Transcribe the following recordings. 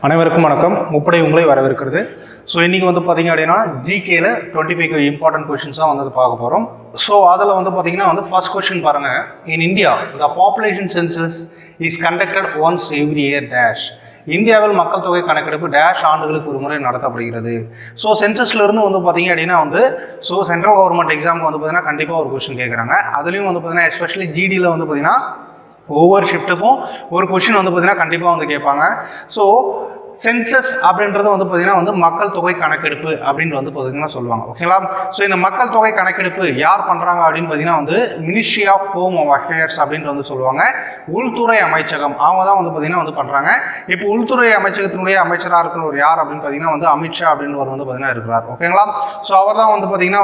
அனைவருக்கும் வணக்கம். முப்படை உங்களை வரவேற்கிறது. ஸோ இன்றைக்கி வந்து பார்த்திங்க அப்படின்னா ஜிகேல 25 இம்பார்ட்டன்ட் கொஷின்ஸாக வந்து பார்க்க போகிறோம். ஸோ அதில் வந்து பார்த்திங்கன்னா ஃபர்ஸ்ட் கொஷின் பாருங்கள். In India the population census is conducted once every year dash. இந்தியாவில் மக்கள் தொகை கணக்கெடுப்பு டேஷ் ஆண்டுகளுக்கு ஒரு முறை நடத்தப்படுகிறது. ஸோ சென்சஸ்லேருந்து வந்து பார்த்திங்க அப்படின்னா ஸோ சென்ட்ரல் கவர்மெண்ட் எக்ஸாமுக்கு வந்து பார்த்திங்கன்னா கண்டிப்பாக ஒரு கொஷின் கேட்குறாங்க. அதுலேயும் வந்து பார்த்திங்கன்னா எஸ்பெஷலி ஜிடியில் வந்து பார்த்திங்கன்னா ஒவ்வொரு ஷிஃப்ட்டுக்கும் ஒரு கொஷின் வந்து பார்த்திங்கன்னா கண்டிப்பாக வந்து கேட்பாங்க. ஸோ சென்சஸ் அப்படின்றது வந்து பார்த்திங்கன்னா மக்கள் தொகை கணக்கெடுப்பு அப்படின்னு வந்து பார்த்திங்கன்னா சொல்லுவாங்க. ஓகேங்களா? ஸோ இந்த மக்கள் தொகை கணக்கெடுப்பு யார் பண்ணுறாங்க அப்படின்னு பார்த்தீங்கன்னா மினிஸ்ட்ரி ஆஃப் ஹோம் அஃபேர்ஸ் அப்படின்ட்டு வந்து சொல்லுவாங்க. உள்துறை அமைச்சகம் அவங்க தான் வந்து பார்த்திங்கன்னா பண்ணுறாங்க. இப்போ உள்துறை அமைச்சகத்தினுடைய அமைச்சராக இருக்கிறவர் யார் அப்படின்னு பார்த்தீங்கன்னா அமித்ஷா அப்படின்றவர் வந்து பார்த்திங்கன்னா இருக்கிறார். ஓகேங்களா? ஸோ அவர் தான் வந்து பார்த்திங்கன்னா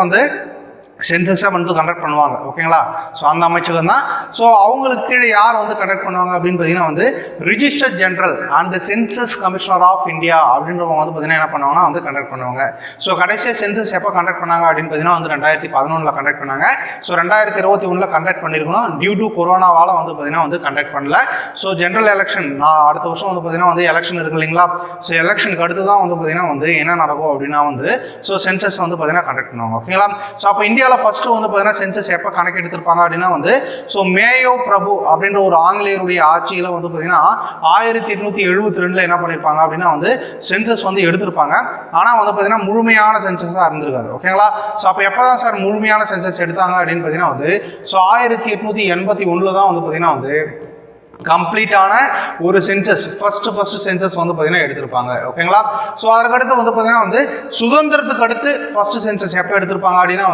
சென்சஸாக வந்து கண்டக்ட் பண்ணுவாங்க. ஓகேங்களா? ஸோ அந்த அமைச்சகம் தான். ஸோ அவங்களுக்கு கீழே யார் வந்து கண்டக்ட் பண்ணுவாங்க அப்படின்னு பார்த்தீங்கன்னா register general and census commissioner of India அப்படின்றவங்க வந்து பார்த்தீங்கன்னா என்ன பண்ணுவாங்கன்னா கண்டக்ட் பண்ணுவாங்க. ஸோ கடைசியாக சென்சஸ் எப்போ கண்டக்ட் பண்ணாங்க அப்படின்னு பார்த்தீங்கன்னா 2011 கண்டக்ட் பண்ணாங்க. ஸோ 2021 கண்டக்ட் பண்ணியிருக்கணும். டியூ டு கொரோனாவால் வந்து பார்த்தீங்கன்னா கண்டக்ட் பண்ணல. ஸோ ஜென்ரல் எலெக்ஷன் அடுத்த வருஷம் வந்து பார்த்தீங்கன்னா எலெக்ஷன் இருக்கு இல்லைங்களா? ஸோ எலெக்ஷனுக்கு அடுத்து தான் வந்து பார்த்தீங்கன்னா என்ன நடக்கும் அப்படின்னா ஸோ சென்சஸ் வந்து பார்த்தீங்கன்னா கண்டக்ட் பண்ணுவாங்க. ஓகேங்களா? ஸோ அப்போ இந்தியா ஃபர்ஸ்ட் வந்து பார்த்தீங்கன்னா சென்சஸ் எப்போ கணக்கு எடுத்திருப்பாங்க அப்படின்னா ஸோ மேயோ பிரபு அப்படின்ற ஒரு ஆங்கிலேயருடைய ஆட்சியில் வந்து பார்த்தீங்கன்னா 1872 என்ன பண்ணியிருப்பாங்க அப்படின்னா சென்சஸ் வந்து எடுத்திருப்பாங்க. ஆனால் வந்து பார்த்தீங்கன்னா முழுமையான சென்சஸாக இருந்திருக்காது. ஓகேங்களா? ஸோ அப்போ எப்போ தான் சார் முழுமையான சென்சஸ் எடுத்தாங்க அப்படின்னு பார்த்தீங்கன்னா ஸோ 1881 தான் வந்து பார்த்தீங்கன்னா கம்ப்ளீட்டான ஒரு சென்சஸ் ஃபர்ஸ்ட் சென்சஸ் வந்து பார்த்தீங்கன்னா எடுத்திருப்பாங்க. ஓகேங்களா? ஸோ அதுக்கடுத்து வந்து பார்த்தீங்கன்னா சுதந்திரத்துக்கு அடுத்து ஃபர்ஸ்ட் சென்சஸ் எப்போ எடுத்திருப்பாங்க அப்படின்னா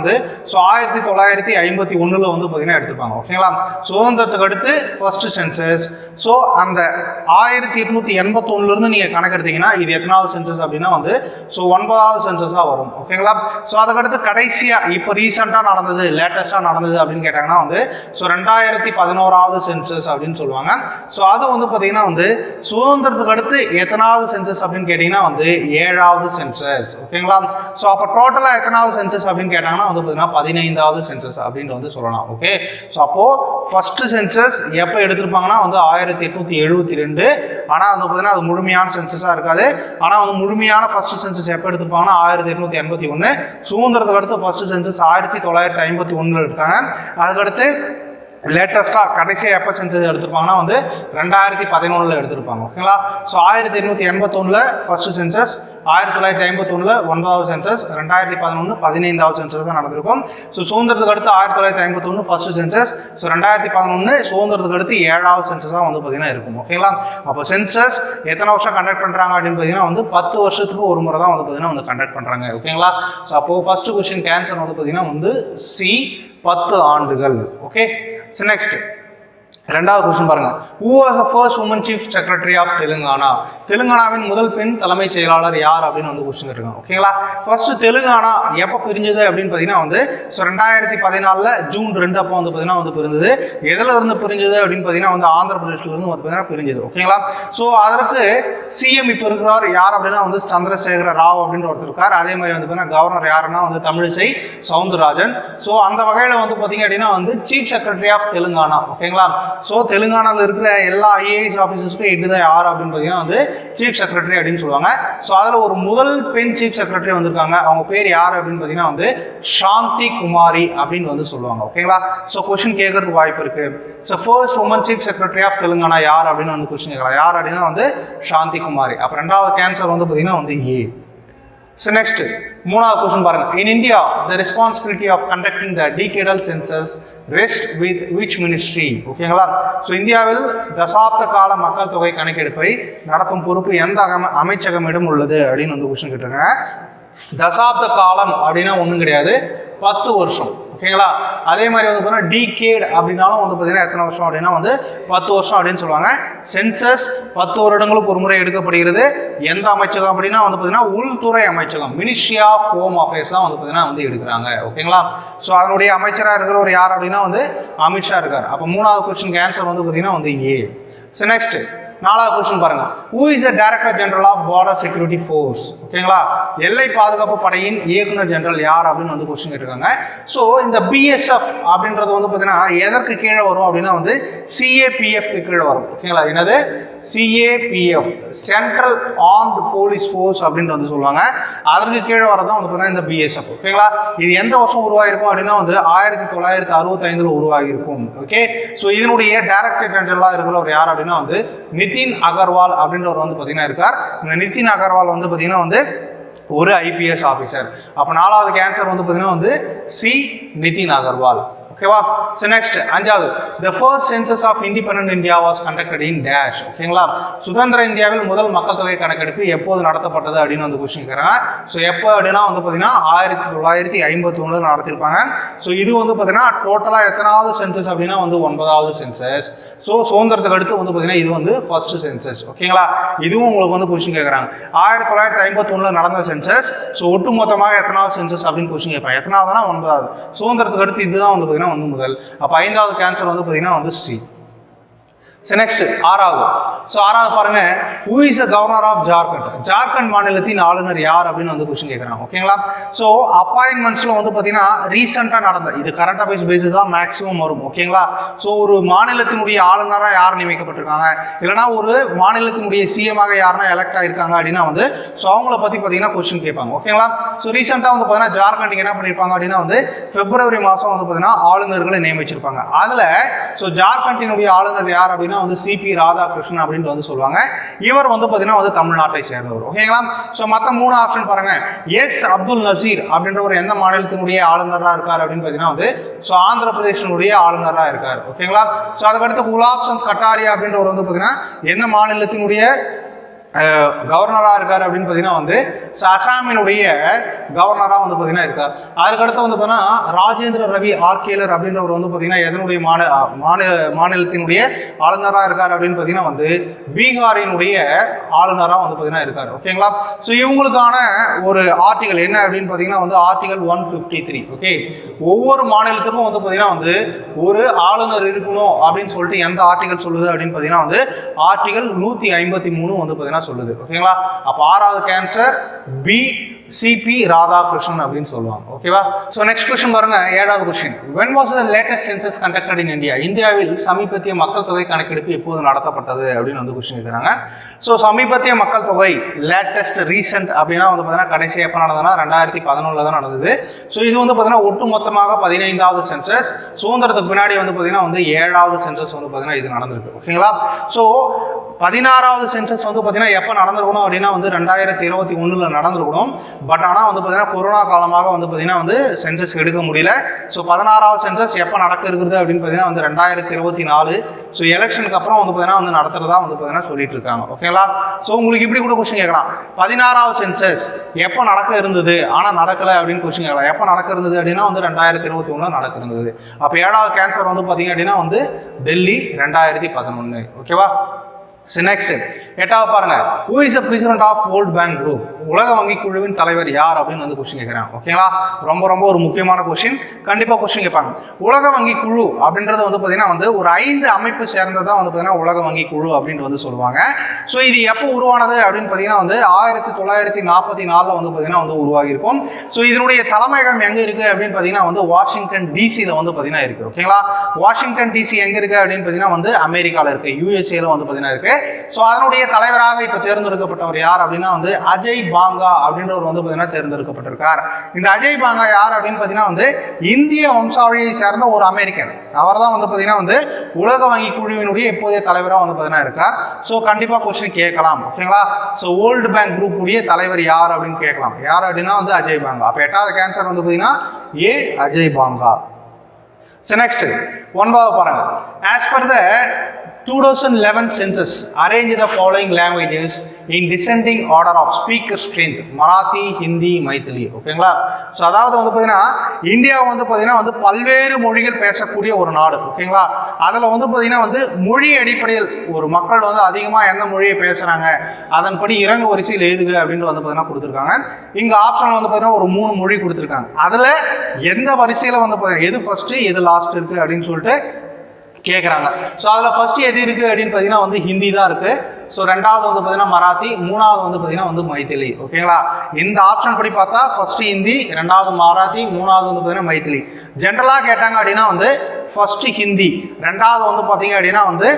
ஸோ 1951 வந்து பார்த்தீங்கன்னா எடுத்திருப்பாங்க. ஓகேங்களா? சுதந்திரத்துக்கு அடுத்து ஃபர்ஸ்ட் சென்சஸ். ஸோ அந்த 1881 நீங்கள் கணக்கெடுத்தீங்கன்னா இது எத்தனாவது சென்சஸ் அப்படின்னா ஸோ 9வது சென்சஸாக வரும். ஓகேங்களா? ஸோ அதுக்கடுத்து கடைசியாக இப்போ ரீசெண்டாக நடந்தது லேட்டஸ்டாக நடந்தது அப்படின்னு கேட்டாங்கன்னா ஸோ 2011வது சென்சஸ் அப்படின்னு சொல்லுவாங்க. ஸோ அது வந்து பார்த்தீங்கன்னா சுதந்திரத்துக்கு அடுத்து எத்தனாவது சென்சஸ் அப்படின்னு கேட்டிங்கன்னா 7வது சென்சஸ். ஓகேங்களா? ஸோ அப்போ டோட்டலாக எத்தனாவது சென்சஸ் அப்படின்னு கேட்டாங்கன்னா பார்த்தீங்கன்னா 15வது சென்சஸ் அப்படின்னு சொல்லலாம். ஓகே? ஸோ அப்போது ஃபர்ஸ்ட் சென்சஸ் எப்போ எடுத்திருப்பாங்கன்னா 1872. ஆனால் பார்த்தீங்கன்னா அது முழுமையான சென்சஸாக இருக்காது. ஆனால் முழுமையான ஃபர்ஸ்ட் சென்சஸ் எப்போ எடுத்திருப்பாங்கன்னா 1881. சுதந்திரத்துக்கு அடுத்து ஃபர்ஸ்ட் சென்சஸ் 1951 எடுத்தாங்க. அதுக்கடுத்து லேட்டஸ்ட்டாக கடைசியாக எப்போ சென்சஸ் எடுத்திருப்பாங்கன்னா 2011 எடுத்திருப்பாங்க. ஓகேங்களா? ஸோ 1881 ஃபர்ஸ்ட் சென்சஸ், 1951 9வது சென்சஸ், 2011 15வது சென்சஸ் தான் நடந்திருக்கும். ஸோ சுதந்திரத்துக்கு அடுத்து 1951 ஃபர்ஸ்ட் சென்சஸ், ஸோ 2011 சுதந்திரத்துக்கு அடுத்து 7வது சென்சஸாக வந்து பார்த்தீங்கன்னா இருக்கும். ஓகேங்களா? அப்போ சென்சஸ் எத்தனை வருஷம் கண்டக்ட் பண்ணுறாங்க அப்படின்னு பார்த்தீங்கன்னா 10 வருஷத்துக்கு ஒரு முறை தான் வந்து பார்த்தீங்கன்னா கண்டக்ட் பண்ணுறாங்க. ஓகேங்களா? ஸோ அப்போது ஃபர்ஸ்ட் கொஸ்டின் கேன்சர் வந்து பார்த்தீங்கன்னா சி 10 ஆண்டுகள். ஓகே? So next, ரெண்டாவது கொஸ்டின் பாருங்க. Who was the first woman chief secretary of Telangana? தெலுங்கானாவின் முதல் பெண் தலைமை செயலாளர் யார் அப்படின்னு கொஸ்டின் இருக்காங்க. ஓகேங்களா? ஃபர்ஸ்ட் தெலுங்கானா எப்போ பிரிஞ்சது அப்படின்னு பார்த்தீங்கன்னா ஸோ 2014 ஜூன் 2 அப்போ வந்து பார்த்தீங்கன்னா பிரிஞ்சது. எதில் இருந்து பிரிஞ்சது அப்படின்னு பார்த்தீங்கன்னா ஆந்திர பிரதேஷ்லேருந்து வந்து பார்த்தீங்கன்னா பிரிஞ்சது. ஓகேங்களா? ஸோ அதற்கு சிஎம் இப்போ இருக்கிறவர் யார் அப்படின்னா சந்திரசேகர ராவ் அப்படின்ற ஒருத்தர் இருக்கார். அதே மாதிரி வந்து பார்த்தீங்கன்னா கவர்னர் யாருன்னா தமிழிசை சவுந்தரராஜன். ஸோ அந்த வகையில் வந்து பார்த்தீங்க அப்படின்னா சீஃப் செக்ரட்டரி ஆஃப் தெலுங்கானா. ஓகேங்களா? ஸோ தெலுங்கானாவில் இருக்கிற எல்லா ஐஏஎஸ் ஆஃபீஸர்ஸ்க்கும் ஹெட் தான் யார் அப்படின்னு பார்த்தீங்கன்னா சீஃப் செக்ரட்டரி அப்படின்னு சொல்லுவாங்க. ஸோ அதில் ஒரு முதல் பெண் சீஃப் செக்ரட்டரி வந்திருக்காங்க. அவங்க பேர் யார் அப்படின்னு பார்த்தீங்கன்னா சாந்தி குமாரி அப்படின்னு சொல்லுவாங்க. ஓகேங்களா? ஸோ கொஸ்டின் கேட்கறதுக்கு வாய்ப்பு இருக்கு. So first woman chief secretary of Telangana யார் அப்படின்னு கொஸ்டின் கேட்கலாம். யார் அப்படின்னா சாந்தி குமாரி. அப்போ ரெண்டாவது கேன்சர் வந்து பார்த்தீங்கன்னா ஏ. So next, மூணாவது கொஸ்டின் பாருங்க. In India, the responsibility of conducting the decadal census rests with which ministry? ஓகேங்களா? ஸோ இந்தியாவில் தசாப்த கால மக்கள் தொகை கணக்கெடுப்பை நடத்தும் பொறுப்பு எந்த அமைச்சகமிடம் உள்ளது அப்படின்னு கொஸ்டின் கேட்டிருக்காங்க. தசாப்த காலம் அப்படின்னா ஒன்றும் கிடையாது, 10 வருஷம். ஓகேங்களா? அதே மாதிரி வந்து பார்த்தீங்கன்னா டிகேட் அப்படின்னாலும் வந்து பார்த்தீங்கன்னா எத்தனை வருஷம் அப்படின்னா 10 வருஷம் அப்படின்னு சொல்லுவாங்க. சென்சஸ் 10 வருடங்களுக்கு ஒரு முறை எடுக்கப்படுகிறது. எந்த அமைச்சகம் அப்படின்னா வந்து பார்த்தீங்கன்னா உள்துறை அமைச்சகம், மினிஸ்ட்ரி ஆஃப் ஹோம் அஃபேர்ஸ் தான் வந்து பார்த்தீங்கன்னா எடுக்கிறாங்க. ஓகேங்களா? ஸோ அதனுடைய அமைச்சராக இருக்கிறவர் யார் அப்படின்னா அமித்ஷா இருக்கார். அப்போ மூணாவது கொஸ்டின் ஆன்சர் வந்து பார்த்தீங்கன்னா ஏ. ஸோ நெக்ஸ்ட், நாலாவது கொஸ்டின் பாருங்க. Who is the Director General of Border Security Force? ஓகேங்களா? எல்லை பாதுகாப்பு படையின் இயக்குனர் ஜெனரல் யார் அப்படின்னு கொஸ்டின் கேட்டிருக்காங்க. ஸோ இந்த பிஎஸ்எஃப் அப்படின்றது வந்து பார்த்தீங்கன்னா எதற்கு கீழே வரும் அப்படின்னா சிஏபிஎஃப்க்கு கீழே வரும். ஓகேங்களா? என்னது CAPF central armed police force அப்படின்னு வந்து சொல்லுவாங்க. அதற்கு கீழே வரதான் வந்து பார்த்தீங்கன்னா இந்த BSF. ஓகேங்களா, இது எந்த வருஷம் உருவாகிருக்கும் அப்படின்னா வந்து 1965 உருவாகி இருக்கும். ஓகே, ஸோ இதனுடைய டைரக்டர் ஜெனரலாக இருக்கிறவர் யார் அப்படின்னா வந்து நிதின் அகர்வால் அப்படின்றவர் வந்து பார்த்தீங்கன்னா இருக்கார். இந்த நிதின் அகர்வால் வந்து பார்த்தீங்கன்னா வந்து ஒரு IPS ஆஃபீஸர். அப்போ 4வது ஆன்சர் வந்து பார்த்தீங்கன்னா வந்து C நிதின் அகர்வால். ஓகேவா, ஸோ நெக்ஸ்ட் 5வது the first census of independent India was conducted in dash. ஓகேங்களா, சுதந்திர இந்தியாவில் முதல் மக்கள் தொகை கணக்கெடுப்பு எப்போது நடத்தப்பட்டது அப்படின்னு வந்து கொஸ்டின் கேட்குறாங்க. ஸோ எப்போ அப்படின்னா வந்து பார்த்தீங்கன்னா 1951 நடத்திருப்பாங்க. ஸோ இது வந்து பார்த்தீங்கன்னா டோட்டலாக எத்தனாவது சென்சஸ் அப்படின்னா வந்து 9வது சென்சஸ். ஸோ சுதந்திரத்துக்கு அடுத்து வந்து பார்த்தீங்கன்னா இது வந்து ஃபர்ஸ்ட் சென்சஸ். ஓகேங்களா, இதுவும் உங்களுக்கு வந்து கொஸ்டின் கேட்குறாங்க. 1951 நடந்த சென்சஸ். ஸோ ஒட்டு மொத்தமாக எத்தனாவது சென்சஸ் அப்படின்னு கொஸ்டின் கேட்பாங்க. எத்தனாவதுனா 9வது. சுதந்திரத்துக்கு அடுத்து இதுதான் வந்து பார்த்தீங்கன்னா வந்து முதல். அப்போ 5வது கேன்சர் வந்து பார்த்தீங்கன்னா வந்து C. ஸோ நெக்ஸ்ட் 6வது. ஸோ 6வது பாருங்க, who is the governor of Jharkhand? Jharkhand மாநிலத்தின் ஆளுநர் யார் அப்படின்னு வந்து கொஸ்டின் கேட்குறாங்க. ஓகேங்களா, ஸோ அப்பாயின்மெண்ட்ஸில் வந்து பார்த்தீங்கன்னா ரீசெண்டாக நடந்த இது கரண்ட் அஃபேர்ஸ் பேசிஸ் தான் மேக்ஸிமம் வரும். ஓகேங்களா, ஸோ ஒரு மாநிலத்தினுடைய ஆளுநராக யார் நியமிக்கப்பட்டிருக்காங்க, இல்லைனா ஒரு மாநிலத்தினுடைய CM-ஆக யாருன்னா எலெக்ட் ஆகிருக்காங்க அப்படின்னா வந்து ஸோ அவங்கள பற்றி பார்த்தீங்கன்னா கொஸ்டின் கேட்பாங்க. ஓகேங்களா, ஸோ ரீசெண்டாக வந்து பார்த்தீங்கன்னா ஜார்க்கண்டுக்கு என்ன பண்ணியிருப்பாங்க அப்படின்னா வந்து பிப்ரவரி மாதம் வந்து பார்த்தீங்கன்னா ஆளுநர்களை நியமிச்சிருப்பாங்க. அதில் ஸோ ஜார்க்கண்டினுடைய ஆளுநர் யார் அப்படின்னா வந்து CP ராதாகிருஷ்ணன் அப்படின்னு வந்து சொல்லுவாங்க. இவர் வந்து பார்த்தீங்கன்னா வந்து தமிழ்நாட்டை சேர்ந்தவர். ஓகேங்களா, ஸோ மற்ற 3 ஆப்ஷன் பாருங்க. எஸ் அப்துல் நசீர் அப்படின்றவர் எந்த மாநிலத்தினுடைய ஆளுநராக இருக்கார் அப்படின்னு பார்த்தீங்கன்னா வந்து ஸோ ஆந்திர பிரதேசனுடைய ஆளுநராக இருக்கார். ஓகேங்களா, ஸோ அதுக்கடுத்து குலாப் சந்த் கட்டாரியா அப்படின்றவர் வந்து பார்த்தீங்கன்னா எந்த மாநிலத்தினுடைய கவர்னராக இருக்கார் அப்படின்னு பார்த்தீங்கன்னா வந்து அசாமினுடைய கவர்னராக வந்து பார்த்தீங்கன்னா இருக்கார். அதுக்கடுத்து வந்து பார்த்தீங்கன்னா ராஜேந்திர ரவி ஆர்கேலர் அப்படின்றவர் வந்து பார்த்தீங்கன்னா எதனுடைய மாநிலத்தினுடைய ஆளுநராக இருக்கார் அப்படின்னு பார்த்தீங்கன்னா வந்து பீகாரினுடைய ஆளுநராக வந்து பார்த்தீங்கன்னா இருக்கார். ஓகேங்களா, ஸோ இவங்களுக்கான ஒரு ஆர்டிகல் என்ன அப்படின்னு பார்த்தீங்கன்னா வந்து ஆர்டிகல் 153. ஓகே, ஒவ்வொரு மாநிலத்துக்கும் வந்து பார்த்தீங்கன்னா வந்து ஒரு ஆளுநர் இருக்கணும் அப்படின்னு சொல்லிட்டு எந்த ஆர்டிகல் சொல்லுது அப்படின்னு பார்த்தீங்கன்னா வந்து ஆர்டிகல் 153 வந்து பார்த்தீங்கன்னா சொல்லுது. ஓகேங்களா, அப்ப 6வது கேன்சர் B CP ராதாகிருஷ்ணன் அப்படின்னு சொல்லுவாங்க. ஓகேவா, சோ நெக்ஸ்ட் क्वेश्चन பாருங்க. 7வது question, when was the latest census conducted in India? இந்தியாவில் சமீபத்திய மக்கள் தொகை கணக்கெடுப்பு எப்போது நடத்தப்பட்டது அப்படின்னு வந்து क्वेश्चन கேக்குறாங்க. சோ சமீபத்திய மக்கள் தொகை லேட்டஸ்ட் ரீசன்ட் அப்படினா வந்து பாத்தீங்கன்னா கடைசி எப்ப நடந்ததுனா 2011ல தான் நடந்தது. சோ இது வந்து பாத்தீங்கன்னா ஒட்டு மொத்தமாக 15வது சென்சஸ். சுதந்திரத்துக்கு பின்னாடி வந்து பாத்தீங்கன்னா வந்து 7வது சென்சஸ் வந்து பாத்தீங்கன்னா இது நடந்திருக்கு. ஓகேங்களா, சோ 16வது சென்சஸ் வந்து பாத்தீங்கன்னா எப்ப நடந்திருக்கணும் அப்படின்னா வந்து 2021ல நடந்திருக்கணும். பட் ஆனால் வந்து பார்த்தீங்கன்னா கொரோனா காலமாக வந்து பார்த்தீங்கன்னா வந்து சென்சஸ் எடுக்க முடியல. ஸோ 16வது சென்சஸ் எப்போ நடக்க இருக்குது அப்படின்னு பார்த்தீங்கன்னா வந்து 2024. ஸோ எலெக்ஷனுக்கு அப்புறம் வந்து பார்த்தீங்கன்னா வந்து நடத்துறதா வந்து பார்த்தீங்கன்னா சொல்லிட்டு இருக்காங்க. ஓகேங்களா, ஸோ உங்களுக்கு இப்படி கூட கொஸ்டின் கேட்கலாம், 16வது சென்சஸ் எப்போ நடக்க இருந்தது ஆனால் நடக்கலை அப்படின்னு கொஸ்டின் கேட்கலாம். எப்போ நடக்க இருந்தது அப்படின்னா வந்து 2021 நடக்க இருந்தது. அப்போ 7வது கேன்சர் வந்து பார்த்தீங்க அப்படின்னா வந்து டெல்லி 2011. ஓகேவா, நெக்ஸ்ட் 8வது பாருங்க, who is the president of World Bank Group? உலக வங்கி குழுவின் தலைவர் யார் அப்படின்னு வந்து கொஸ்டின் கேட்குறாங்க. ஓகேங்களா, ரொம்ப ரொம்ப ஒரு முக்கியமான கொஸ்டின், கண்டிப்பாக கொஸ்டின் கேட்பாங்க. உலக வங்கி குழு அப்படின்றது வந்து பார்த்தீங்கன்னா வந்து ஒரு 5 அமைப்பு சேர்ந்ததான் வந்து பார்த்தீங்கன்னா உலக வங்கி குழு அப்படின்னு வந்து சொல்லுவாங்க. ஸோ இது எப்போ உருவானது அப்படின்னு பார்த்தீங்கன்னா வந்து 1944 வந்து பார்த்தீங்கன்னா வந்து உருவாகி இருக்கும். ஸோ இதனுடைய தலைமையகம் எங்கே இருக்குது அப்படின்னு பார்த்தீங்கன்னா வந்து வாஷிங்டன் டிசியில் வந்து பார்த்தீங்கன்னா இருக்குது. ஓகேங்களா, வாஷிங்டன் டிசி எங்கே இருக்குது அப்படின்னு பார்த்தீங்கன்னா வந்து அமெரிக்காவில் இருக்குது, யூஎஸ்ஏல வந்து பார்த்தீங்கன்னா இருக்குது. ஸோ அதனுடைய தலைவராக இப்போ தேர்ந்தெடுக்கப்பட்டவர் யார் அப்படின்னா வந்து அஜய் பாங்கா அப்படின்றவர் வந்து பார்த்தீங்கன்னா தேர்ந்தெடுக்கப்பட்டிருக்கார். இந்த அஜய் பாங்கா யார் அப்படின்னு பார்த்தீங்கன்னா வந்து இந்திய வம்சாவளியை சேர்ந்த ஒரு அமெரிக்கன். அவர் தான் வந்து பார்த்தீங்கன்னா வந்து உலக வங்கி குழுவினுடைய இப்போதைய தலைவராக வந்து பார்த்தீங்கன்னா இருக்கார். ஸோ கண்டிப்பாக கொஸ்டின் கேட்கலாம். ஓகேங்களா, ஸோ வேர்ல்டு பேங்க் குரூப் உடைய தலைவர் யார் அப்படின்னு கேட்கலாம். யார் அப்படின்னா வந்து அஜய் பாங்கா. அப்போ 8வது கேன்சர் வந்து பார்த்தீங்கன்னா A Ajay Banga. So next 9வது பாருங்க, as per the 2011 census, arrange the following languages in descending order of speaker strength: Marathi, Hindi, Maithili. ஓகேங்களா, ஸோ அதாவது வந்து பார்த்தீங்கன்னா இந்தியா வந்து பார்த்தீங்கன்னா வந்து பல்வேறு மொழிகள் பேசக்கூடிய ஒரு நாடு. ஓகேங்களா, அதில் வந்து பார்த்தீங்கன்னா வந்து மொழி அடிப்படையில் ஒரு மக்கள் வந்து அதிகமாக எந்த மொழியை பேசுகிறாங்க அதன்படி இறங்கு வரிசையில் எழுதுக அப்படின்னு வந்து பார்த்தீங்கன்னா கொடுத்துருக்காங்க. இங்கே ஆப்ஷன் வந்து பார்த்தீங்கன்னா ஒரு 3 மொழி கொடுத்துருக்காங்க. அதில் எந்த வரிசையில் வந்து பார்த்தீங்கன்னா எது ஃபர்ஸ்ட் எது லாஸ்ட் இருக்குது அப்படின்னு சொல்லிட்டு கேட்குறாங்க. ஸோ அதில் ஃபர்ஸ்ட் எது இருக்குது அப்படின்னு பார்த்தீங்கன்னா வந்து ஹிந்தி தான் இருக்குது. ஸோ 2வது வந்து பார்த்தீங்கன்னா மராத்தி, 3வது வந்து பார்த்தீங்கன்னா வந்து மைத்திலி. ஓகேங்களா, இந்த ஆப்ஷன் படி பார்த்தா ஃபர்ஸ்ட் ஹிந்தி, 2வது மராத்தி, 3வது வந்து பார்த்தீங்கன்னா மைத்திலி. ஜென்ரலாக கேட்டாங்க அப்படின்னா வந்து ஃபர்ஸ்ட் ஹிந்தி, 2வது வந்து பார்த்தீங்க அப்படின்னா வந்து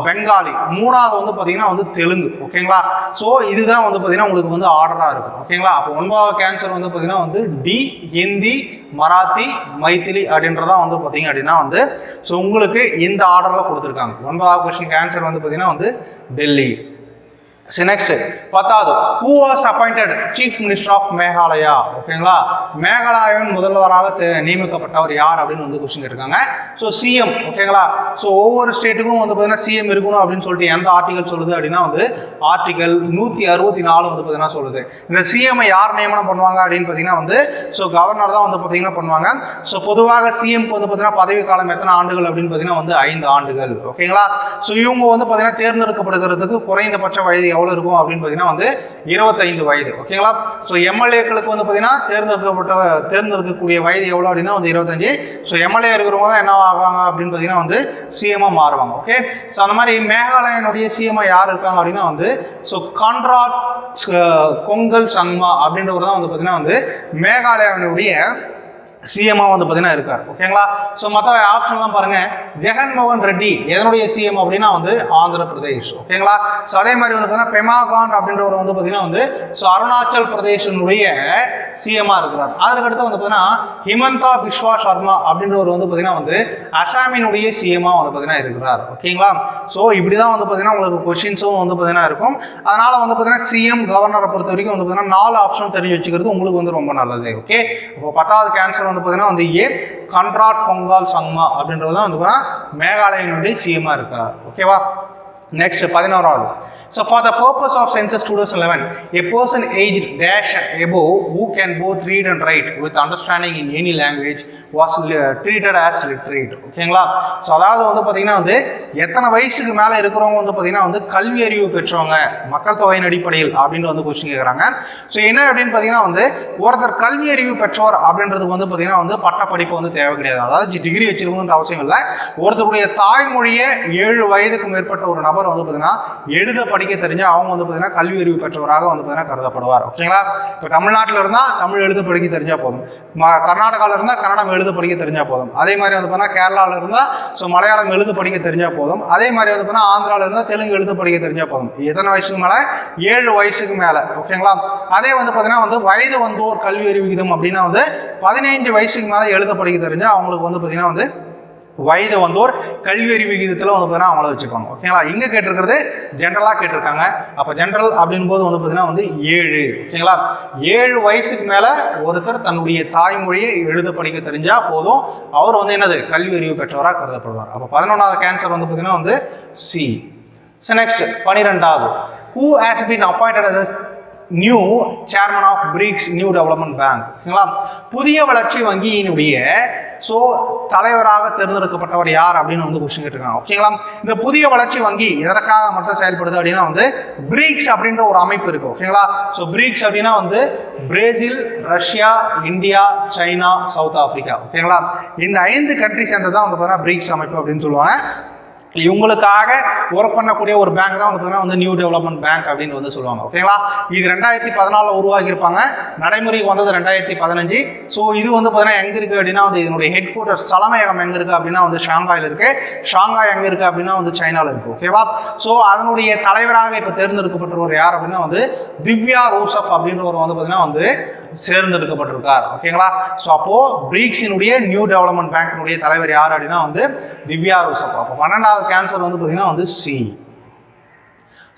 பெங்காலி, மூணாவது வந்து பார்த்தீங்கன்னா வந்து தெலுங்கு. ஓகேங்களா? ஸோ இதுதான் வந்து பார்த்தீங்கன்னா உங்களுக்கு வந்து ஆர்டராக இருக்கும். ஓகேங்களா? அப்போ 9வது கேன்சர் வந்து பார்த்தீங்கன்னா வந்து டி, ஹிந்தி, மராத்தி, மைத்திலி அப்படின்றதான் வந்து பார்த்தீங்க அப்படின்னா வந்து ஸோ உங்களுக்கு இந்த ஆர்டரில் கொடுத்துருக்காங்க. 9வது கொஸ்டின் ஆன்சர் வந்து பார்த்தீங்கன்னா வந்து டெல்லி. நெக்ஸ்ட் 10வது who was appointed chief minister of Meghalaya. ஓகேங்களா? மேகாலயாவின் முதல்வராக நியமிக்கப்பட்டவர் யார் அப்படின்னு வந்து கொஸ்டின் கேட்டிருக்காங்க. So CM. ஓகேங்களா? ஸோ ஒவ்வொரு ஸ்டேட்டுக்கும் வந்து பார்த்தீங்கன்னா சிஎம் இருக்கணும் அப்படின்னு சொல்லிட்டு எந்த ஆர்டிகல் சொல்லுது அப்படின்னா வந்து ஆர்டிகல் 164 வந்து பார்த்தீங்கன்னா சொல்லுது. இந்த சிஎம் யார் நியமனம் பண்ணுவாங்க அப்படின்னு பார்த்தீங்கன்னா வந்து ஸோ கவர்னர் தான் வந்து பார்த்தீங்கன்னா பண்ணுவாங்க. ஸோ பொதுவாக சிஎம்க்கு வந்து பார்த்தீங்கன்னா பதவி காலம் எத்தனை ஆண்டுகள் அப்படின்னு பார்த்தீங்கன்னா வந்து 5 ஆண்டுகள். ஓகேங்களா? ஸோ இவங்க வந்து பார்த்தீங்கன்னா தேர்ந்தெடுக்கப்படுகிறதுக்கு குறைந்தபட்ச வயது எவ்வளவு இருக்கும் அப்படின்னு பார்த்தீங்கன்னா வந்து 25 வயது. ஓகேங்களா? ஸோ எம்எல்ஏக்களுக்கு வந்து பார்த்தீங்கன்னா தேர்ந்தெடுக்கக்கூடிய வயது எவ்வளோ அப்படின்னா வந்து 25. ஸோ எம்எல்ஏ இருக்கிறவங்க தான் என்ன ஆகாங்க அப்படின்னு பார்த்தீங்கன்னா வந்து சிஎம்ஆ மாறுவாங்க. ஓகே? ஸோ அந்த மாதிரி மேகாலயனுடைய சிஎம்ஆ யார் இருக்காங்க அப்படின்னா வந்து ஸோ கான்ராட் கொங்கல் சங்மா அப்படின்றவர் தான் வந்து பார்த்தீங்கன்னா வந்து மேகாலயாவினுடைய சிஎம்ஆ வந்து பார்த்தீங்கன்னா இருக்கார். ஓகேங்களா? ஸோ மற்ற ஆப்ஷன்லாம் பாருங்க. ஜெகன்மோகன் ரெட்டி எதனுடைய சிஎம் அப்படின்னா வந்து ஆந்திர பிரதேஷ். ஓகேங்களா? ஸோ அதே மாதிரி வந்து பார்த்தீங்கன்னா பெமா காண்ட் அப்படின்றவர் வந்து பார்த்தீங்கன்னா வந்து ஸோ அருணாச்சல் பிரதேசனுடைய சிஎம்ஆ இருக்கிறார். அதுக்கடுத்து வந்து பார்த்தீங்கன்னா ஹிமந்தா பிஸ்வா சர்மா அப்படின்றவர் வந்து பார்த்தீங்கன்னா வந்து அசாமினுடைய சிஎம்ஆ வந்து பார்த்தீங்கன்னா இருக்கிறார். ஓகேங்களா? ஸோ இப்படி தான் வந்து பார்த்தீங்கன்னா உங்களுக்கு கொஸ்டின்ஸும் வந்து பார்த்தீங்கன்னா இருக்கும். அதனால வந்து பார்த்தீங்கன்னா சிஎம் கவர்னரை பொறுத்த வரைக்கும் வந்து பார்த்தீங்கன்னா 4 ஆப்ஷன் தெரிஞ்சு வச்சுக்கிறது உங்களுக்கு வந்து ரொம்ப நல்லது. ஓகே? இப்போ 10வது கேன்சர் வந்து பார்த்தீங்கன்னா வந்து ஏ கான்ராட் கொங்கால் சங்மா அப்படின்றது தான் வந்து மேகாலயனுடைய சிஎம்ஆ இருக்கார். ஓகேவா? Next 11வது. So for the purpose of census 2011, a person aged dash and above who can both read and write with understanding in any language was treated as literate. ஓகேங்களா? ஸோ அதாவது வந்து பார்த்தீங்கன்னா வந்து எத்தனை வயசுக்கு மேலே இருக்கிறவங்க வந்து பார்த்தீங்கன்னா வந்து கல்வி அறிவு பெற்றவங்க மக்கள் தொகையின் அடிப்படையில் அப்படின்னு வந்து கொஸ்டின் கேட்குறாங்க. ஸோ என்ன அப்படின்னு பார்த்தீங்கன்னா வந்து ஒருத்தர் கல்வி அறிவு பெற்றோர் அப்படின்றதுக்கு வந்து பார்த்தீங்கன்னா வந்து பட்ட படிப்பு வந்து தேவை கிடையாது. அதாவது டிகிரி வச்சிருக்கணுன்ற அவசியம் இல்லை. ஒருத்தருடைய தாய்மொழியை 7 வயதுக்கு மேற்பட்ட ஒரு நபர் வந்து பார்த்தீங்கன்னா எழுத படிக்க தெரிஞ்சா அவங்க வந்து பார்த்தீங்கன்னா கல்வி அறிவு பெற்றவராக வந்து பார்த்தீங்கன்னா கருதப்படுவார். ஓகேங்களா? இப்போ தமிழ்நாட்டில் இருந்தால் தமிழ் எழுத படிக்க தெரிஞ்சால் போதும். கர்நாடகாவில் இருந்தால் கன்னடம் எழுத படிக்க தெரிஞ்சால் போதும். அதே மாதிரி வந்து பார்த்தீங்கன்னா கேரளாவில் இருந்தால் ஸோ மலையாளம் எழுத படிக்க தெரிஞ்சால் போதும். அதே மாதிரி வந்து பார்த்தீங்கன்னா ஆந்திராவில் இருந்தால் தெலுங்கு எழுத படிக்க தெரிஞ்சால் போதும். எத்தனை வயசுக்கு மேலே? 7 வயசுக்கு மேலே. ஓகேங்களா? அதே வந்து பார்த்தீங்கன்னா வந்து வயது வந்தோர் கல்வி அறிவு விகிதம் அப்படின்னா வந்து 15 வயசுக்கு மேலே எழுத படிக்க தெரிஞ்சால் அவங்களுக்கு வந்து பார்த்தீங்கன்னா வந்து வயது வந்தோர் கல்வி அறிவு விகிதத்தில் வந்து பார்த்தீங்கன்னா அவங்கள வச்சுப்பாங்க. ஓகேங்களா? இங்கே கேட்டிருக்கிறது ஜென்ரலாக கேட்டிருக்காங்க. அப்போ ஜென்ரல் அப்படின் போது வந்து பார்த்தீங்கன்னா வந்து 7. ஓகேங்களா? 7 வயசுக்கு மேலே ஒருத்தர் தன்னுடைய தாய்மொழியை எழுத படிக்க தெரிஞ்சால் போதும். அவர் வந்து என்னது கல்வி அறிவு பெற்றவராக கருதப்படுவார். அப்போ 11வது கேன்சர் வந்து பார்த்தீங்கன்னா வந்து சி. ஸோ நெக்ஸ்ட் 12வது who has been appointed as new chairman of BRICS new development bank. ஓகேங்களா? புதிய வளர்ச்சி வங்கியினுடைய ஸோ தலைவராக தேர்ந்தெடுக்கப்பட்டவர் யார் அப்படின்னு வந்து கொஸ்டின் கேட்டிருக்காங்க. ஓகேங்களா? இந்த புதிய வளர்ச்சி வங்கி எதற்காக மட்டும் செயல்படுது அப்படின்னா வந்து பிரிக்ஸ் அப்படின்ற ஒரு அமைப்பு இருக்கு. ஓகேங்களா? ஸோ பிரிக்ஸ் அப்படின்னா வந்து Brazil, Russia, India, China, south Africa. ஓகேங்களா? இந்த 5 கண்ட்ரி சேர்ந்தது தான் வந்து பார்த்தீங்கன்னா பிரிக்ஸ் அமைப்பு அப்படின்னு சொல்லுவாங்க. இவங்களுக்காக ஒர்க் பண்ணக்கூடிய ஒரு பேங்க் தான் வந்து பார்த்தீங்கன்னா வந்து நியூ டெவலப்மெண்ட் பேங்க் அப்படின்னு வந்து சொல்லுவாங்க. ஓகேங்களா? இது 2014 உருவாக்கியிருப்பாங்க. நடைமுறைக்கு வந்தது 2015. ஸோ இது வந்து பார்த்தீங்கன்னா எங்கே இருக்குது அப்படின்னா வந்து இதனுடைய ஹெட் குவார்ட்டர்ஸ் தலைமையகம் எங்கே இருக்குது அப்படின்னா வந்து ஷாங்காயில் இருக்குது. ஷாங்காய் எங்கே இருக்குது அப்படின்னா வந்து சைனாவில் இருக்குது. ஓகேவா? ஸோ அதனுடைய தலைவராக இப்போ தேர்ந்தெடுக்கப்பட்டவர் யார் அப்படின்னா வந்து திவ்யா ரோசப் அப்படின்றவர் வந்து பார்த்தீங்கன்னா வந்து தேர்ந்தெடுக்கப்பட்டிருக்கார். ஓகேங்களா? ஸோ அப்போ பிரிக்ஸினுடைய நியூ டெவலப்மெண்ட் பேங்கினுடைய தலைவர் யார் அப்படின்னா வந்து திவ்யா ரோசப். அப்போ 12வது கேன்சர் வந்து பார்த்தீங்கன்னா வந்து C.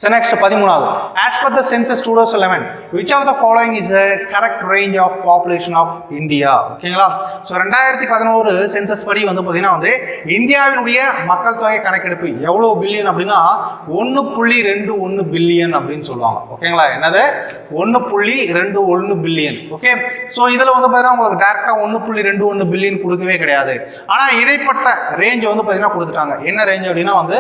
So next 13வது as per the census 2011 which of the following is the correct range of population of India. ஓகேங்களா? ஸோ 2011 சென்சஸ் படி வந்து பார்த்தீங்கன்னா வந்து இந்தியாவினுடைய மக்கள் தொகை கணக்கெடுப்பு எவ்வளோ பில்லியன் அப்படின்னா 1.21 பில்லியன் அப்படின்னு சொல்லுவாங்க. ஓகேங்களா? என்னது 1.21 பில்லியன். ஓகே? ஸோ இதில் வந்து பார்த்தீங்கன்னா உங்களுக்கு டேரெக்டாக 1.21 பில்லியன் கொடுக்கவே கிடையாது. ஆனால் இடைப்பட்ட ரேஞ்ச் வந்து பார்த்தீங்கன்னா கொடுத்துட்டாங்க. என்ன ரேஞ்ச் அப்படின்னா வந்து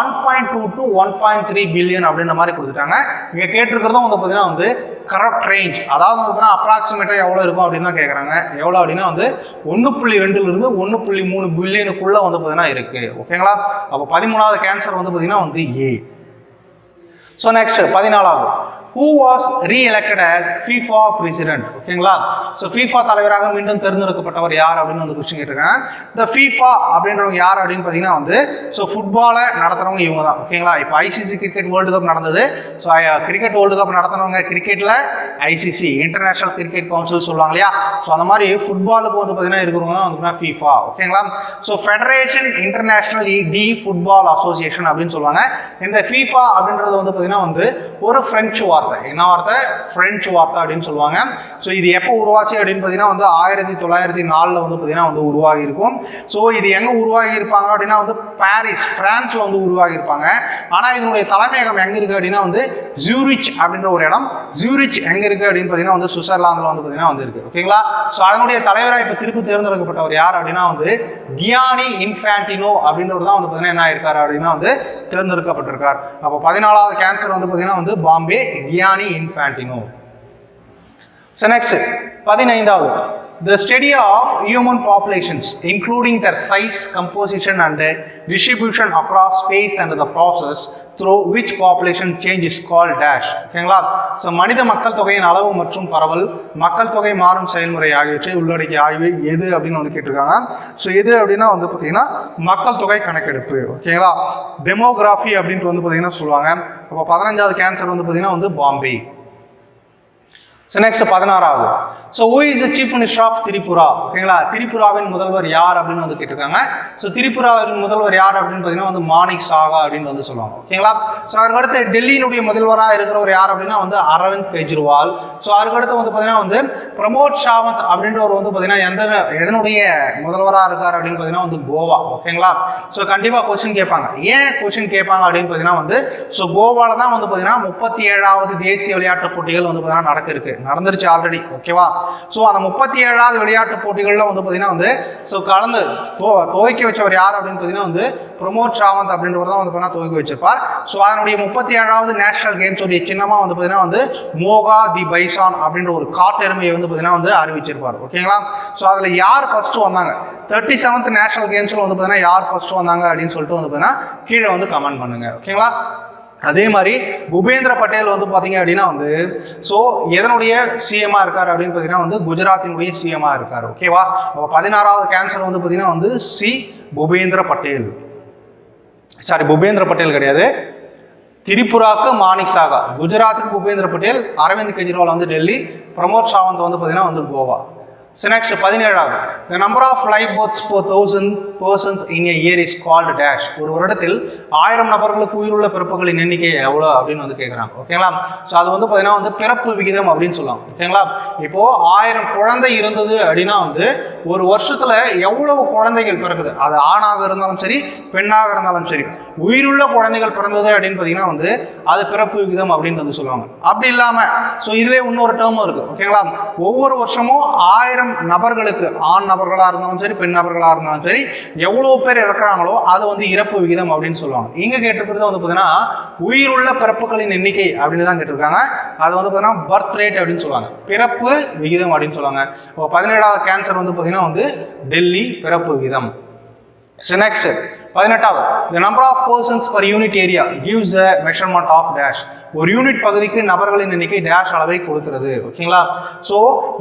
1.2 to 1.3 பில்லியன் அப்படின்ற மாதிரி கொடுத்துட்டாங்க. இங்க கேட்டிருக்கிறதும் வந்து பார்த்தீங்கன்னா வந்து கரெக்ட் ரேஞ்ச், அதாவது வந்து பார்த்தீங்கன்னா அப்ராக்சிமேட்டா எவ்வளோ இருக்கும் அப்படின்னு தான் கேட்குறாங்க. எவ்வளோ அப்படின்னா வந்து 1.2லிருந்து 1.3 பில்லியனுக்குள்ள வந்து பார்த்தீங்கன்னா இருக்கு. ஓகேங்களா? அப்போ 13வது கேன்சர் வந்து பார்த்தீங்கன்னா வந்து ஏ. ஸோ நெக்ஸ்ட் 14வது who was re-elected as FIFA president. ஓகேங்களா? ஸோ FIFA தலைவராக மீண்டும் தேர்ந்தெடுக்கப்பட்டவர் யார் அப்படின்னு வந்து கொஸ்டின் கேட்டிருக்கேன். இந்த FIFA அப்படின்றவங்க யார் அப்படின்னு பார்த்தீங்கன்னா வந்து ஸோ ஃபுட்பாலை நடத்துறவங்க இவங்க தான். ஓகேங்களா? இப்போ ஐசிசி கிரிக்கெட் வேர்ல்டு கப் நடந்தது. ஸோ கிரிக்கெட் வேர்ல்டு கப் நடத்துனவங்க கிரிக்கெட்டில் ஐசிசி இன்டர்நேஷனல் கிரிக்கெட் கவுன்சில் சொல்லுவாங்க இல்லையா? ஸோ அந்த மாதிரி ஃபுட்பாலுக்கு வந்து பார்த்தீங்கன்னா இருக்கிறவங்க வந்து FIFA. ஓகேங்களா? So federation international D football association அப்படின்னு சொல்லுவாங்க. இந்த FIFA அப்படின்றது வந்து பார்த்தீங்கன்னா வந்து ஒரு பிரெஞ்சு வார்த்தை. என்ன வார்த்தை? பிரெஞ்சு வார்த்தை அப்படின்னு சொல்லுவாங்க. ஸோ இது எப்போ உருவாச்சு அப்படின்னு பார்த்தீங்கன்னா வந்து 1904 வந்து பார்த்தீங்கன்னா வந்து உருவாகி இருக்கும். ஸோ இது எங்கே உருவாகி இருப்பாங்க அப்படின்னா வந்து பாரிஸ் பிரான்ஸில் வந்து உருவாகி இருப்பாங்க. ஆனால் இதனுடைய தலைமையகம் எங்கே இருக்குது அப்படின்னா வந்து ஜூரிச் அப்படின்ற ஒரு இடம். ஜூரிச் எங்கே இருக்குது அப்படின்னு பார்த்தீங்கன்னா வந்து சுவிட்சர்லாந்தில் வந்து பார்த்தீங்கன்னா வந்து இருக்குது. ஓகேங்களா? ஸோ அதனுடைய தலைவராக இப்போ திருப்பி தேர்ந்தெடுக்கப்பட்டவர் யார் அப்படின்னா வந்து கியானி இன்ஃபான்டினோ அப்படின்றவர் தான் வந்து பார்த்தீங்கன்னா என்ன ஆயிருக்காரு அப்படின்னா வந்து தேர்ந்தெடுக்கப்பட்டிருக்கார். அப்போ 14வது கேன்சர் வந்து பார்த்தீங்கன்னா வந்து பாம்பே கியானி இன்ஃபான்டினோ. So next 15வது the study of human populations including their size, composition and distribution across space and the process through which population change is called dash. ஓகேங்களா? ஸோ மனித மக்கள் தொகையின் அளவு மற்றும் பரவல், மக்கள் தொகை மாறும் செயல்முறை ஆகியவற்றை உள்ளடக்கிய ஆய்வு எது அப்படின்னு வந்து கேட்டிருக்காங்க. ஸோ எது அப்படின்னா வந்து பார்த்தீங்கன்னா மக்கள் தொகை கணக்கெடுப்பு. ஓகேங்களா? டெமோகிராஃபி அப்படின்ட்டு வந்து பார்த்தீங்கன்னா சொல்லுவாங்க. அப்போ 15வது கேன்சர் வந்து பார்த்தீங்கன்னா வந்து பாம்பே. ஸோ நெக்ஸ்ட் 16வது so who is the chief minister of Tripura? ஓகேங்களா? திரிபுராவின் முதல்வர் யார் அப்படின்னு வந்து கேட்டிருக்காங்க. ஸோ திரிபுராவின் முதல்வர் யார் அப்படின்னு பார்த்தீங்கன்னா வந்து மாணிக் சாகா அப்படின்னு வந்து சொல்லுவாங்க. ஓகேங்களா? ஸோ அவருக்கு அடுத்து டெல்லியினுடைய முதல்வராக இருக்கிறவர் யார் அப்படின்னா வந்து அரவிந்த் கெஜ்ரிவால். ஸோ அவருக்கு அடுத்து வந்து பார்த்தீங்கன்னா வந்து பிரமோத் சாவந்த் அப்படின்றவர் வந்து பார்த்தீங்கன்னா எதனுடைய முதல்வராக இருக்கார் அப்படின்னு பார்த்தீங்கன்னா வந்து கோவா. ஓகேங்களா? ஸோ கண்டிப்பாக கொஸ்டின் கேட்பாங்க. ஏன் கொஸ்டின் கேட்பாங்க அப்படின்னு பார்த்தீங்கன்னா வந்து ஸோ கோவாவில் தான் வந்து பார்த்தீங்கன்னா 37வது தேசிய விளையாட்டுப் போட்டிகள் வந்து பார்த்தீங்கன்னா நடந்துருச்சு ஆல்ரெடி. ஓகேவா? ஸோ அந்த 37வது விளையாட்டு போட்டிகளில் வந்து பார்த்தீங்கன்னா வந்து ஸோ கலந்து துவக்கி வச்சவர் யார் அப்படின்னு பார்த்தீங்கன்னா வந்து பிரமோத் சாவந்த் அப்படின்றவர் தான் வந்து பார்த்தீங்கன்னா துவக்கி வச்சிருப்பார். ஸோ அதனுடைய 37வது நேஷனல் கேம்ஸோடைய சின்னமாக வந்து பார்த்தீங்கன்னா வந்து மோகா தி பைசான் அப்படின்ற ஒரு காட்டெருமையை வந்து பார்த்தீங்கன்னா வந்து அறிவிச்சிருப்பார். ஓகேங்களா? ஸோ அதில் யார் ஃபர்ஸ்ட் வந்தாங்க 37th நேஷனல் கேம்ஸில் வந்து பார்த்தீங்கன்னா யார் ஃபர்ஸ்ட் வந்தாங்க அப்படின்னு சொல்லிட்டு வந்து பார்த்தீங்கன்னா கீழே வந்து கமெண்ட் பண்ணுங்க. ஓகேங்களா? அதே மாதிரி பூபேந்திர பட்டேல் வந்து பார்த்தீங்க அப்படின்னா வந்து ஸோ எதனுடைய சிஎம்மா இருக்கார் அப்படின்னு பார்த்தீங்கன்னா வந்து குஜராத்தினுடைய சிஎம்மா இருக்கார். ஓகேவா? 16வது கேன்சர் வந்து பார்த்தீங்கன்னா வந்து பூபேந்திர பட்டேல். சாரி, பூபேந்திர பட்டேல் கிடையாது, திரிபுராக்கு மாணிக் சாகா, குஜராத்துக்கு பூபேந்திர பட்டேல், அரவிந்த் கெஜ்ரிவால் வந்து டெல்லி, பிரமோத் சாவந்த் வந்து பார்த்தீங்கன்னா வந்து Goa. So next 17வது the number of live births per 1000 persons in a year is called dash. ஒரு வருடத்தில் 1000 நபர்களுக்கு உயிருள்ள பிறப்புகளின் எண்ணிக்கை எவ்வளோ அப்படின்னு வந்து கேட்குறாங்க. ஓகேங்களா? ஸோ அது வந்து பார்த்தீங்கன்னா வந்து பிறப்பு விகிதம் அப்படின்னு சொல்லுவாங்க. ஓகேங்களா? இப்போ 1000 குழந்தை இருந்தது அப்படின்னா வந்து ஒரு வருஷத்துல எவ்வளவு குழந்தைகள் பிறக்குது, அது ஆணாக இருந்தாலும் சரி பெண்ணாக இருந்தாலும் சரி, உயிருள்ள குழந்தைகள் பிறந்தது அப்படின்னு பார்த்தீங்கன்னா வந்து அது பிறப்பு விகிதம் அப்படின்னு வந்து சொல்லுவாங்க. அப்படி இல்லாமல் ஸோ இதுலேயே இன்னொரு டேர்மும் இருக்குது. ஓகேங்களா? ஒவ்வொரு வருஷமும் 1000 நபர்களுக்கு, ஆண் நபர்களாக இருந்தாலும் சரி பெண் நபர்களாக இருந்தாலும் சரி, எவ்வளவு பேர் இறக்குறாங்களோ அது வந்து இறப்பு விகிதம் அப்படின்னு சொல்லுவாங்க. இங்கே கேட்டிருக்கிறது வந்து பார்த்தீங்கன்னா உயிருள்ள பிறப்புகளின் எண்ணிக்கை அப்படின்னு தான் கேட்டிருக்காங்க. அது வந்து பார்த்தீங்கன்னா பர்த் ரேட் அப்படின்னு சொல்லுவாங்க, பிறப்பு விகிதம் அப்படின்னு சொல்லுவாங்க. 17வது கேன்சர் வந்து பார்த்தீங்கன்னா வந்து டெல்லி பிறப்பு விகிதம். நெக்ஸ்ட் 18வது the number of persons per unit area gives a measurement of dash. ஒரு யூனிட் பகுதிக்கு நபர்களின் எண்ணிக்கை டேஷ் அளவை கொடுக்கிறது. ஓகேங்களா? ஸோ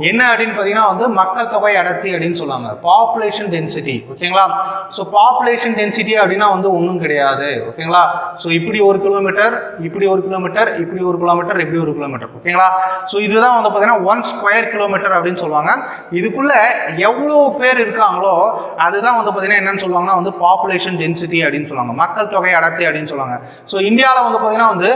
என்ன அப்படின்னு பார்த்தீங்கன்னா வந்து மக்கள் தொகை அடர்த்தி அப்படின்னு சொல்லுவாங்க, பாப்புலேஷன் டென்சிட்டி. ஓகேங்களா? ஸோ பாப்புலேஷன் டென்சிட்டி அப்படின்னா வந்து ஒன்றும் கிடையாது. ஓகேங்களா? ஸோ இப்படி 1 கிலோமீட்டர், இப்படி 1 கிலோமீட்டர், இப்படி 1 கிலோமீட்டர், இப்படி 1 கிலோமீட்டர். ஓகேங்களா? ஸோ இதுதான் வந்து பார்த்தீங்கன்னா 1 ஸ்கொயர் கிலோமீட்டர் அப்படின்னு சொல்லுவாங்க. இதுக்குள்ள எவ்வளோ பேர் இருக்காங்களோ அதுதான் வந்து பார்த்தீங்கன்னா என்னன்னு சொல்லுவாங்கன்னா வந்து பாப்புலேஷன் டென்சிட்டி அப்படின்னு சொல்லுவாங்க, மக்கள் தொகை அடர்த்தி அப்படின்னு சொல்லுவாங்க. ஸோ இந்தியாவில் வந்து பார்த்தீங்கன்னா வந்து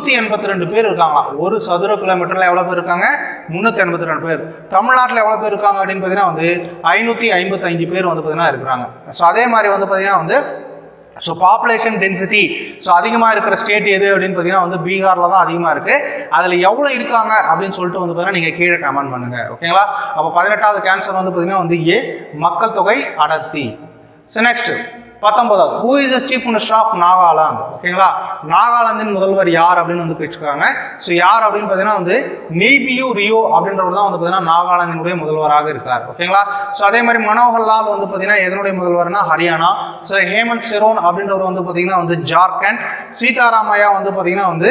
382 பேர் இருக்காங்களா ஒரு சதுர கிலோமீட்டர்ல. எவ்வளவு பேர் இருக்காங்க? 382 பேர். தமிழ்நாட்டில் எவ்வளவு பேர் இருக்காங்க அப்படின்னு பார்த்தீங்கன்னா வந்து 555 பேர் வந்து பார்த்தீங்கன்னா இருக்கிறாங்க. ஸோ அதே மாதிரி வந்து பார்த்தீங்கன்னா வந்து ஸோ பாப்புலேஷன் டென்சிட்டி ஸோ அதிகமாக இருக்கிற ஸ்டேட் எது அப்படின்னு பார்த்தீங்கன்னா வந்து பீகாரில் தான் அதிகமாக இருக்குது. அதில் எவ்வளோ இருக்காங்க அப்படின்னு சொல்லிட்டு வந்து பார்த்தீங்கன்னா நீங்கள் கீழே கமெண்ட் பண்ணுங்கள். ஓகேங்களா? அப்போ 18வது கேன்சர் வந்து பார்த்தீங்கன்னா வந்து மக்கள் தொகை அடர்த்தி. ஸோ நெக்ஸ்ட் 19வது who is the chief minister of Nagaland? ஓகேங்களா? நாகாலாந்தின் முதல்வர் யார் அப்படின்னு வந்து கேட்டிருக்காங்க. ஸோ யார் அப்படின்னு பார்த்தீங்கன்னா வந்து நெய்பியூ ரியோ அப்படின்றவர் தான் வந்து பார்த்தீங்கன்னா நாகாலாந்தினுடைய முதல்வராக இருக்கார். ஓகேங்களா? ஸோ அதே மாதிரி மனோகர் லால் வந்து பார்த்தீங்கன்னா எதனுடைய முதல்வர்னா ஹரியானா. ஸோ ஹேமந்த் சோரன் அப்படின்றவர் வந்து பார்த்தீங்கன்னா வந்து ஜார்க்கண்ட். சீதாராமையா வந்து பார்த்தீங்கன்னா வந்து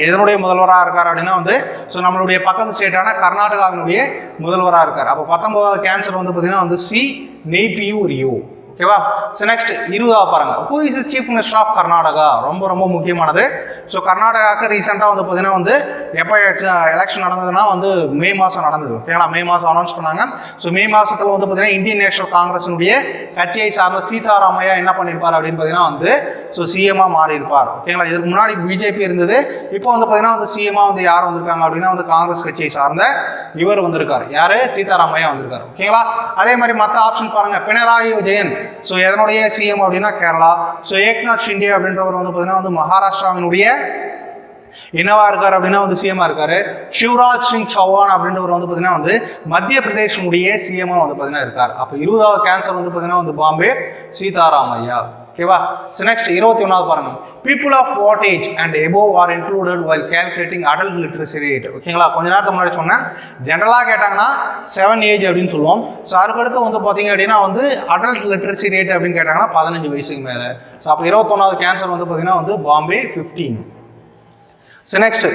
எதனுடைய முதல்வராக இருக்கார் அப்படின்னா வந்து ஸோ நம்மளுடைய பக்கத்து ஸ்டேட்டான கர்நாடகாவினுடைய முதல்வராக இருக்கார். அப்போ 19வது கேன்சர் வந்து பார்த்தீங்கன்னா வந்து சி நெய்பியூ ரியோ. ஓகேவா? ஸோ நெக்ஸ்ட் 20வது பாருங்க, who is chief minister of Karnataka. ரொம்ப ரொம்ப முக்கியமானது. ஸோ கர்நாடகாவுக்கு ரீசெண்டாக வந்து பார்த்தீங்கன்னா வந்து எப்போ எலெக்ஷன் நடந்ததுன்னா வந்து மே மாதம் நடந்தது. ஓகேங்களா? மே மாதம் அனௌன்ஸ் பண்ணாங்க. ஸோ மே மாதத்தில் வந்து பார்த்தீங்கன்னா இந்தியன் நேஷனல் காங்கிரஸினுடைய கட்சியை சார்ந்த சீதாராமையா என்ன பண்ணியிருப்பார் அப்படின்னு பார்த்தீங்கன்னா வந்து ஸோ சிஎம்மாக மாறி இருப்பார். ஓகேங்களா? இதுக்கு முன்னாடி பிஜேபி இருந்தது. இப்போ வந்து பார்த்தீங்கன்னா வந்து சிஎம்மாக வந்து யார் வந்திருக்காங்க அப்படின்னா வந்து காங்கிரஸ் கட்சியை சார்ந்த இவர் வந்திருக்காரு. யாரு? சீதாராமையா வந்திருக்காரு. ஓகேங்களா? அதே மாதிரி மற்ற ஆப்ஷன் பாருங்க, பினராயி விஜயன். ஸோ எதனுடைய சிஎம் அப்படின்னா கேரளா. ஸோ ஏக்நாத் ஷிண்டே அப்படின்றவர் வந்து பார்த்தீங்கன்னா வந்து மகாராஷ்டிராவினுடைய என்னவா இருக்காரு அப்படின்னா வந்து சிஎம்மா இருக்காரு. சிவராஜ் சிங் சௌஹான் அப்படின்றவர் வந்து பார்த்தீங்கன்னா வந்து மத்திய பிரதேசனுடைய சிஎம்மா வந்து பார்த்தீங்கன்னா இருக்கார். அப்போ 20வது கேன்சர் வந்து பார்த்தீங்கன்னா வந்து பாம்பே சீதாராமையா. ஓகேவா? ஸோ நெக்ஸ்ட் 21வது பாருங்க, people of what age and above are included while calculating adult literacy rate. ஓகேங்களா? கொஞ்ச நேரத்துக்கு முன்னாடி சொன்னேன், ஜென்ரலாக கேட்டாங்கன்னா 7 ஏஜ் அப்படின்னு சொல்லுவோம். ஸோ அதுக்கடுத்து வந்து பார்த்தீங்க அப்படின்னா வந்து அடல்ட் லிட்ரஸி ரேட் அப்படின்னு கேட்டாங்கன்னா 15 வயசுக்கு மேலே. ஸோ அப்போ 21வது கேன்சர் வந்து பார்த்தீங்கன்னா வந்து பாம்பே 15. ஸோ நெக்ஸ்ட்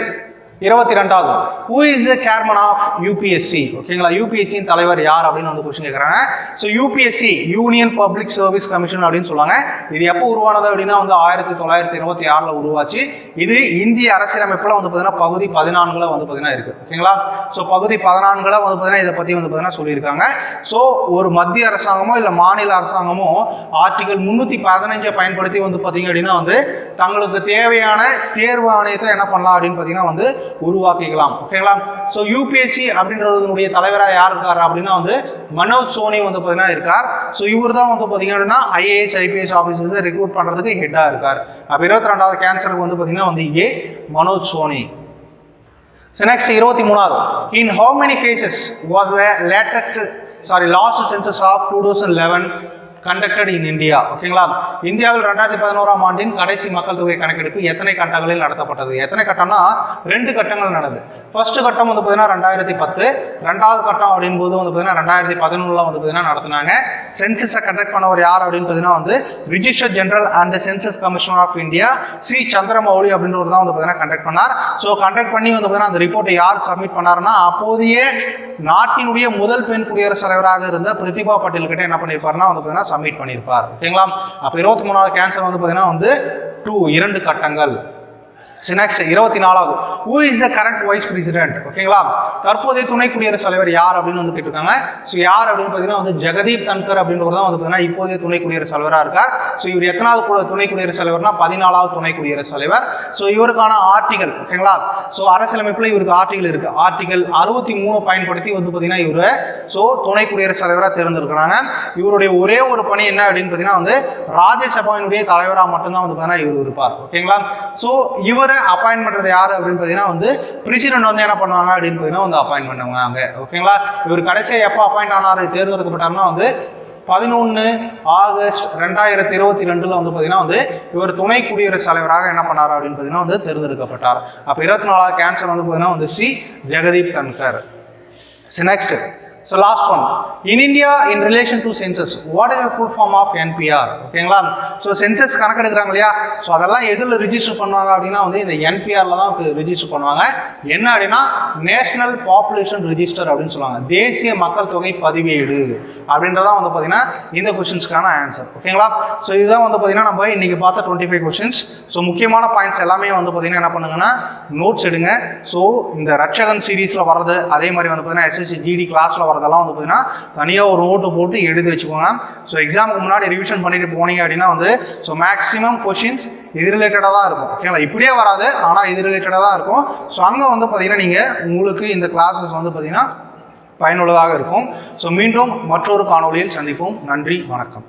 22வது, who is the chairman of UPSC. ஓகேங்களா? யூபிஎஸ்சியின் தலைவர் யார் அப்படின்னு வந்து கொஸ்டின் கேட்குறாங்க. So UPSC union public service commission அப்படின்னு சொல்லுவாங்க. இது எப்போ உருவானது அப்படின்னா வந்து 1926 உருவாச்சு. இது இந்திய அரசியலமைப்பில் வந்து பார்த்தீங்கன்னா பகுதி 14 வந்து பார்த்தீங்கன்னா இருக்கு. ஓகேங்களா? ஸோ பகுதி 14 வந்து பார்த்தீங்கன்னா இதை பற்றி வந்து பார்த்தீங்கன்னா சொல்லியிருக்காங்க. ஸோ ஒரு மத்திய அரசாங்கமோ இல்லை மாநில அரசாங்கமோ ஆர்டிகல் 315 பயன்படுத்தி வந்து பார்த்தீங்க அப்படின்னா வந்து தங்களுக்கு தேவையான தேர்வு ஆணையத்தை என்ன பண்ணலாம் அப்படின்னு பார்த்தீங்கன்னா வந்து உருவாக்கிக்கலாம். ஓகேங்களா? ஸோ யூபிஎஸ்சி அப்படின்றதுடைய தலைவராக யார் இருக்கார் அப்படின்னா வந்து மனோஜ் சோனி வந்து பார்த்தீங்கன்னா இருக்கார். ஸோ இவர் தான் வந்து பார்த்தீங்கன்னா ஐஏஎஸ் ஐபிஎஸ் ஆஃபீஸர்ஸை ரெக்ரூட் பண்ணுறதுக்கு ஹெட்டாக இருக்கார். அப்போ 22வது கேன்சருக்கு வந்து பார்த்தீங்கன்னா வந்து மனோஜ் சோனி. ஸோ நெக்ஸ்ட் 23வது, in how many phases was the last census of 2011 conducted in India. ஓகேங்களா? இந்தியாவில் 2011ஆம் ஆண்டின் கடைசி மக்கள் தொகை கணக்கெடுப்பு எத்தனை கட்டங்களில் நடத்தப்பட்டது? எத்தனை கட்டம்னா 2 கட்டங்கள் நடந்தது. ஃபர்ஸ்ட் கட்டம் வந்து பார்த்தீங்கன்னா 2010, 2வது கட்டம் அப்படின்போது வந்து பார்த்தீங்கன்னா 2011 வந்து பார்த்தீங்கன்னா நடத்தினாங்க. சென்சஸை கண்டக்ட் பண்ணவர் யார் அப்படின்னு பார்த்தீங்கன்னா வந்து register general and census commissioner of India C Chandramouli அப்படின்றவர் தான் வந்து பார்த்தீங்கன்னா கண்டக்ட் பண்ணார். ஸோ கண்டக்ட் பண்ணி வந்து பார்த்தீங்கன்னா அந்த ரிப்போர்ட்டை யார் சப்மிட் பண்ணாருன்னா அப்போதைய நாட்டினுடைய முதல் பெண் குடியரசுத் தலைவராக இருந்த பிரதிபா பட்டேல் கிட்ட என்ன பண்ணியிருப்பாருன்னா வந்து பார்த்தீங்கன்னா சப்மிட் பண்ணியிருப்பார். ஓகேங்களா? அப்போ 23வது கேன்சர் வந்து பார்த்தீங்கன்னா வந்து 2 கட்டங்கள். நெக்ஸ்ட் 24வது, who is the current vice president. ஓகேங்களா? தற்போதைய துணை குடியரசுத் தலைவர் யார் அப்படின்னு வந்து கேட்டிருக்காங்க. ஸோ யார் அப்படின்னு பார்த்தீங்கன்னா வந்து ஜெகதீப் தன்கர் அப்படின்றவர் தான் வந்து பார்த்தீங்கன்னா இப்போதைய துணை குடியரசுத் தலைவராக இருக்கார். ஸோ இவர் எத்தனாவது துணை குடியரசுத் தலைவர்னா 14வது துணை குடியரசுத் தலைவர். ஸோ இவருக்கான ஆர்டிகல், ஓகேங்களா? ஸோ அரசியலமைப்பில் இவருக்கு ஆர்டிகல் இருக்கு. ஆர்டிகல் 63 பயன்படுத்தி வந்து பார்த்தீங்கன்னா இவரு ஸோ துணை குடியரசுத் தலைவராக தேர்ந்தெடுக்கிறாங்க. இவருடைய ஒரே ஒரு பணி என்ன அப்படின்னு பார்த்தீங்கன்னா வந்து ராஜ்யசபாவினுடைய தலைவராக மட்டும்தான் வந்து பார்த்தீங்கன்னா இவர் இருப்பார். ஓகேங்களா? ஸோ இவர் அப்பாயின்ட் பண்றது யாரு அப்படின்னு பார்த்தீங்கன்னா வந்து பிரசிடென்ட் வந்து என்ன பண்ணுவாங்க அப்படின்னு பார்த்தீங்கன்னா வந்து அப்பாயின்ட் பண்ணுவாங்க. ஓகேங்களா? இவர் கடைசியாக எப்போ அப்பாயின்ட் ஆனாரு, தேர்ந்தெடுக்கப்பட்டாருன்னா வந்து 11 ஆகஸ்ட் 2022 வந்து பார்த்தீங்கன்னா வந்து இவர் துணை குடியரசுத் தலைவராக என்ன பண்ணார் அப்படின்னு பார்த்தீங்கன்னா வந்து தேர்ந்தெடுக்கப்பட்டார். அப்போ 24வது கேன்சர் வந்து பார்த்தீங்கன்னா வந்து Jagdeep Dhankhar. Next So last one, in India in relation to census, what is the full form of NPR? ஓகேங்களா? ஸோ சென்சஸ் கணக்கெடுக்கிறாங்க இல்லையா? ஸோ அதெல்லாம் எதில் ரிஜிஸ்டர் பண்ணுவாங்க அப்படின்னா வந்து இந்த NPRல தான் ரிஜிஸ்டர் பண்ணுவாங்க. என்ன அப்படின்னா நேஷனல் பாப்புலேஷன் ரிஜிஸ்டர் அப்படின்னு சொல்லுவாங்க. தேசிய மக்கள் தொகை பதிவேடு அப்படின்றதான் வந்து பார்த்தீங்கன்னா இந்த கொஸ்டின்ஸ்க்கான ஆன்சர். ஓகேங்களா? ஸோ இதுதான் வந்து பார்த்தீங்கன்னா நம்ம இன்னைக்கு பார்த்த 25 கொஸ்டின்ஸ். ஸோ முக்கியமான பாயிண்ட்ஸ் எல்லாமே வந்து பார்த்தீங்கன்னா என்ன பண்ணுங்கன்னா நோட்ஸ் எடுங்க. ஸோ இந்த ரட்சகன் சீரீஸில் வர்றது, அதே மாதிரி வந்து பார்த்தீங்கன்னா SSC GD கிளாஸில் வரதெல்லாம் வந்து பார்த்தீங்கன்னா தனியாக ஒரு நோட்டு போட்டு எழுதி வச்சுக்கோங்க. ஸோ எக்ஸாமுக்கு முன்னாடி ரிவிஷன் பண்ணிட்டு போனீங்க அப்படின்னா வந்து ஸோ மேக்ஸிமம் கொஷின்ஸ் இது ரிலேட்டடாக தான் இருக்கும். ஓகேங்களா? இப்படியே வராது, ஆனால் இது ரிலேட்டடாக தான் இருக்கும். ஸோ அங்கே வந்து பார்த்தீங்கன்னா நீங்கள் உங்களுக்கு இந்த கிளாஸஸ் வந்து பார்த்தீங்கன்னா பயனுள்ளதாக இருக்கும். ஸோ மீண்டும் மற்றொரு காணொளியில் சந்திப்போம். நன்றி, வணக்கம்.